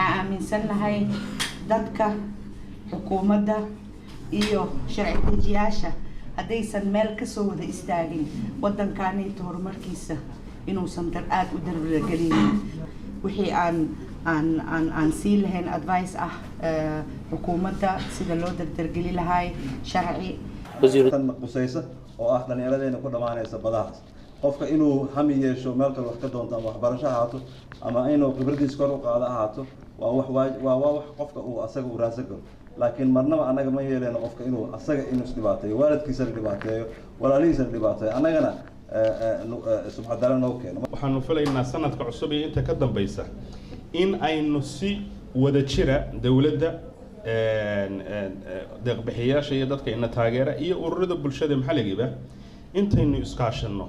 waxaan aaminsanahay dadka xukuumadda iyo sharci dejiyaasha haddaysan meel ka soo wada istaagin waddankaanayta horumarkiisa inuusan aad u dardargelin wixii aan sii lahayn advice ah xukuumadda sida loo dardargeli lahay sharci wasiirtan qusaysa oo ah dhalinyaradeena ku dhamaanaysa badahaas qofka inuu hami yeesho meel kale wax ka doonto ama waxbarasho ahaato ama inuu khibradiisa kor u qaado ahaato waa wax qofka uu asaga u raadsan karo laakiin marnaba anaga ma yeeleyno qofka inuu asaga inuu isdhibaateeyo waalidkiisana dhibaateeyo walaalihiisana dhibaateeyo annagana subxadala noo keeno waxaanu filaynaa sanadka cusub iyo inta ka dambaysa in aynu si wada jira dawladda deeqbixiyaasha iyo dadka ina taageera iyo ururada bulshada maxalligiiba intaynu iskaashanno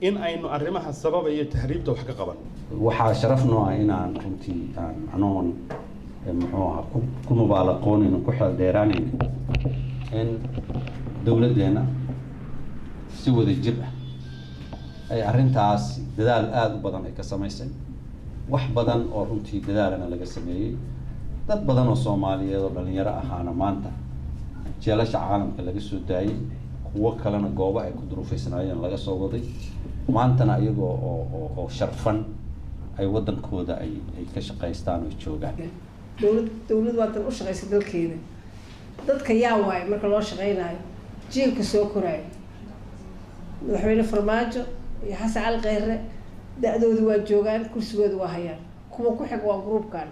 in aynu arrimaha sababa iyo tahriibta wax ka qaban waxaa sharaf noo ah inaan runtii anoon muxuu ahaa ku mubaalaqoonayno ku xeel dheeraanayno in dawladdeena si wada jir ah ay arrintaas dadaal aada u badan ay ka samaysay wax badan oo runtii dadaalana laga sameeyey dad badan oo Soomaaliyeed oo dhalinyaro ahaana maanta jeelasha caalamka laga soo daayay kuwa kalena goobo ay ku duruufeysanaayeen laga soo waday maantana iyagoo oo sharfan ay wadankooda ay ka shaqaystaan oo joogaan dawlad wadan u shaqaysa dalkeeda dadka yaa waay marka loo shaqeynayo jiilka soo koraay madaxweyne Farmaajo iyo Xasan Cali Khayre da'doodu waa joogaan kursigoodu waa hayaan kuwa ku xig waa groupkan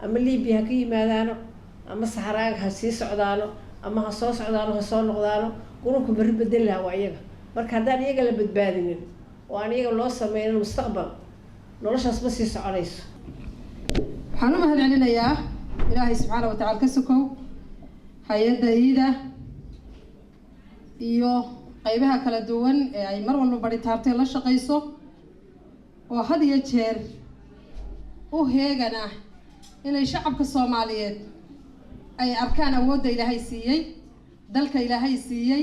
ama Liibiya ka yimaadaano ama Saharaaga ha sii socdaano ama ha soo socdaano ha soo noqdaano groupka bari bedel lahaa waa iyaga marka haddaan iyaga la badbaadinin oo aan iyaga loo sameeynin mustaqbal noloshaas ma sii soconayso waxaan u mahadcelinayaa Ilaahay subxaanahu wa ta'aala ka sokow hay'adda iyada iyo qaybaha kala duwan ee ay mar walba baritaartay la shaqeyso oo had iyo jeer u heegana inay shacabka Soomaaliyeed ay arkaan awoodda Ilaahay siiyay dalka Ilaahay siiyay